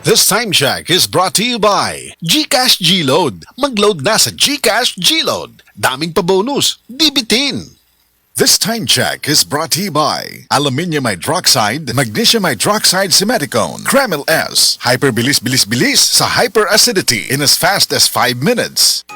This time check is brought to you by GCash G-Load. Mag-load na sa GCash G-Load. Daming pa-bonus. Dibitin. This time check is brought to you by Aluminium Hydroxide, Magnesium Hydroxide Simeticone, Kremil S. Hyperbilis-bilis-bilis sa hyperacidity in as fast as 5 minutes.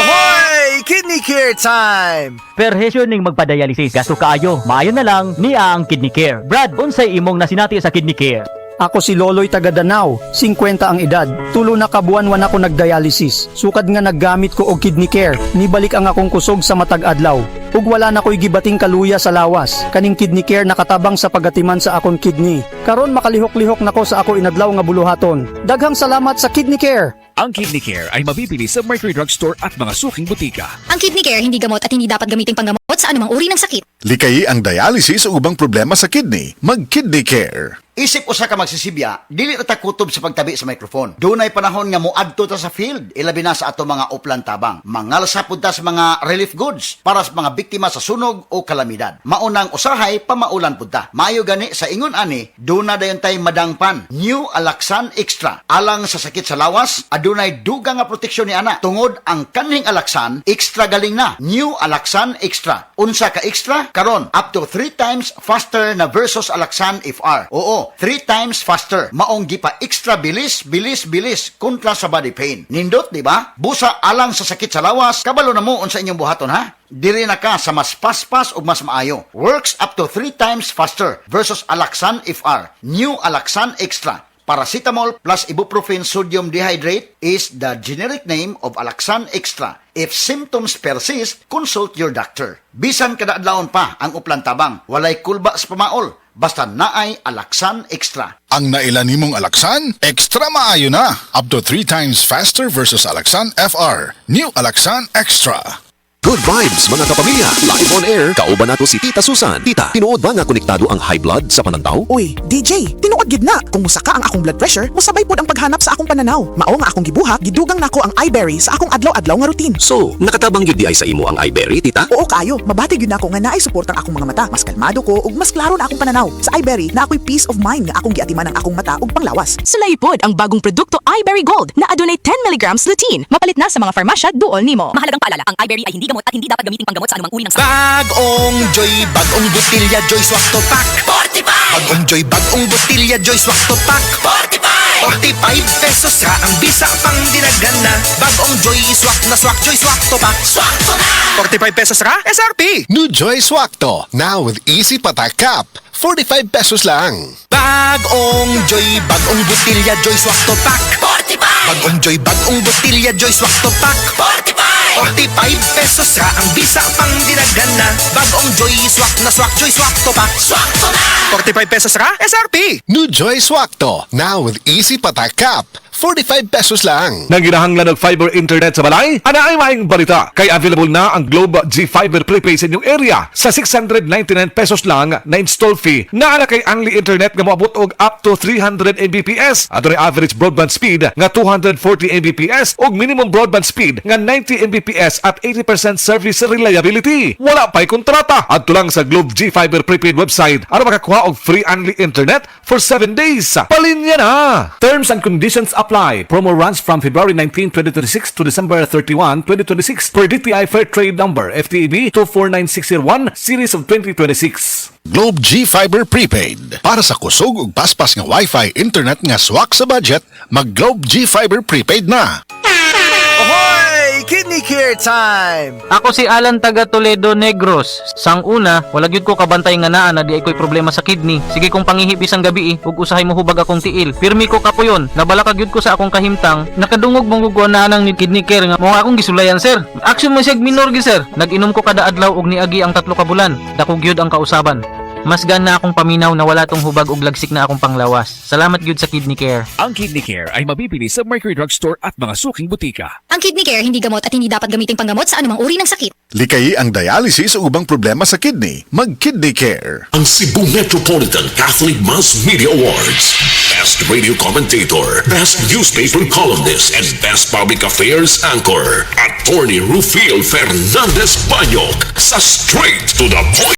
Ahoy! Kidney care time! Perhesyon ning magpa-dialysis. Gasto kaayo. Maayo na lang ni ang Kidney Care. Brad, unsay imong nasinati sa Kidney Care? Ako si Loloy taga Danau, 50 ang edad. Tulo na kabuan-wan ako nagdialysis. Sukad nga naggamit ko og Kidney Care. Nibalik ang akong kusog sa matag adlaw. Ug wala na ko'y gibating kaluya sa lawas. Kaning Kidney Care nakatabang sa pagatiman sa akong kidney. Karon makalihok-lihok nako sa ako inadlaw nga buluhaton. Daghang salamat sa Kidney Care. Ang Kidney Care ay mabibili sa Mercury Drugstore at mga suking butika. Ang Kidney Care hindi gamot at hindi dapat gamitin panggamot sa anumang uri ng sakit. Likayi ang dialysis o ubang problema sa kidney. Mag-Kidney Care. Isip usa ka magsisibya, dili ta kutob sa pagtabi sa microphone. Dunay panahon nga moadto ta sa field, ilabi na sa ato mga uplan tabang. Mangalsa pud ta sa mga relief goods para sa mga biktima sa sunog o kalamidad. Maunang usahay pamaulan pud ta. Maayo gani sa ingon ani, duna dayon tay madangpan. New Alaxan Extra. Alang sa sakit sa lawas, adunay dugang nga proteksyon ni ana. Tungod ang kaning Alaxan, extra galing na. New Alaxan Extra. Unsa ka extra? Karon up to 3 times faster na versus Alaxan FR. Oo, 3 times faster. Maong gipa extra bilis kontra sa body pain. Nindot, di ba? Busa alang sa sakit sa lawas, kabalo na mo unsa inyong buhaton ha? Diri na ka sa mas paspas ug mas maayo. Works up to 3 times faster versus Alaxan FR. New Alaxan Extra. Paracetamol plus ibuprofen sodium dehydrate is the generic name of Alaxan Extra. If symptoms persist, consult your doctor. Bisan kada adlawon pa ang uplan tabang, walay kulba sa pamaol, basta naay Alaxan Extra. Ang nailan nimong Alaxan, extra maayo na. Up to 3 times faster versus Alaxan FR. New Alaxan Extra. Good vibes mga kapamilya. Live on air, kauban nato si Tita Susan. Tita, tinuod ba nga konektado ang high blood sa pananaw? Uy, DJ, tinuod gid na. Kung musaka ang akong blood pressure, musabay pod ang paghanap sa akong pananaw. Mao nga akong gibuhat, gidugang nako ang iBerry sa akong adlaw-adlaw nga routine. So, nakatabang yun di ay sa imo ang iBerry, tita? Oo kayo, mabati gyud nako nga naay support ang akong mga mata. Mas kalmado ko ug mas klaro na akong pananaw. Sa iBerry, na ako'y peace of mind nga akong giatiman ang akong mata ug panglawas. Sulay pod ang bagong produkto iBerry Gold na adunay 10 mg lutein. Mapalit na sa mga farmasya duol nimo. Mahalagang paalala, ang iBerry ay hindi gamot at hindi dapat gamitin panggamot sa anumang uri ng sakit. Bagong Joy, bagong botilya Joy Swak to Pack. 45! Bagong Joy, bagong botilya Joy Swak to Pack. 45! 45 pesos ra ang bisa pang dinagana. Bagong Joy Swak na Swak Joy Swak to Pack. Swak to na! 45 pesos ra SRP. New Joy Swakto. Now with easy patak cap. 45 pesos lang. Bagong Joy, bagong botilya Joy Swak to Pack. 45! Bagong Joy, bagong botilya Joy Swak to Pack. 45! 45 pesos ra ang bisa pang dinagana. Bagong Joy Swak na Swak Joy Swak to Pack. Swak to na! 45 pesos ra SRP. New Joy Swakto. Now with easy patak cap. 45 pesos lang. Naginahanglan ng fiber internet sa balay? Ana ay maing balita. Kay available na ang Globe G Fiber prepaid sa inyong area sa 699 pesos lang na install fee. Naala kay Angli Internet nga moabot og up to 300 Mbps. Adunay average broadband speed nga 240 Mbps ug minimum broadband speed nga 90 Mbps at 80% service reliability. Wala pa'y kontrata. Adto lang sa Globe G Fiber prepaid website aron makakuha og free Angli Internet for 7 days. Palinya na. Terms and conditions apply. Promo runs from February 19, 2026 to December 31, 2026 per DTI Fair Trade Number FTEB 249601 Series of 2026. Globe G Fiber Prepaid. Para sa kusog ug paspas nga Wi-Fi internet nga swak sa budget, mag Globe G Fiber Prepaid na. Ahoy! Kidney care time! Ako si Alan taga Toledo Negros. Sang una, wala gyud ko kabantay nga naa na di ay ko'y problema sa kidney. Sige kong pangihip isang gabi ug usahay mo hubag akong tiil. Pirmi ko kapuyon, nabala ka gyud ko sa akong kahimtang. Nakadungog mong gugwa na nang ni kidney care nga mo akong gisulayan sir. Action man siya minor gi sir. Nag-inom ko kada adlaw ug niagi ang 3 ka bulan. Dako gyud ang kausaban. Mas gana akong paminaw na wala tong hubag ug lagsik na akong panglawas. Salamat gyud sa Kidney Care. Ang Kidney Care ay mabibili sa Mercury Drugstore at mga suking butika. Ang Kidney Care hindi gamot at hindi dapat gamitin panggamot sa anumang uri ng sakit. Likayi ang dialysis o ubang problema sa kidney. Mag-Kidney Care. Ang Cebu Metropolitan Catholic Mass Media Awards. Best Radio Commentator, Best Newspaper Columnist, and Best Public Affairs Anchor. Attorney Rufiel Fernandez Banyok sa Straight to the Point.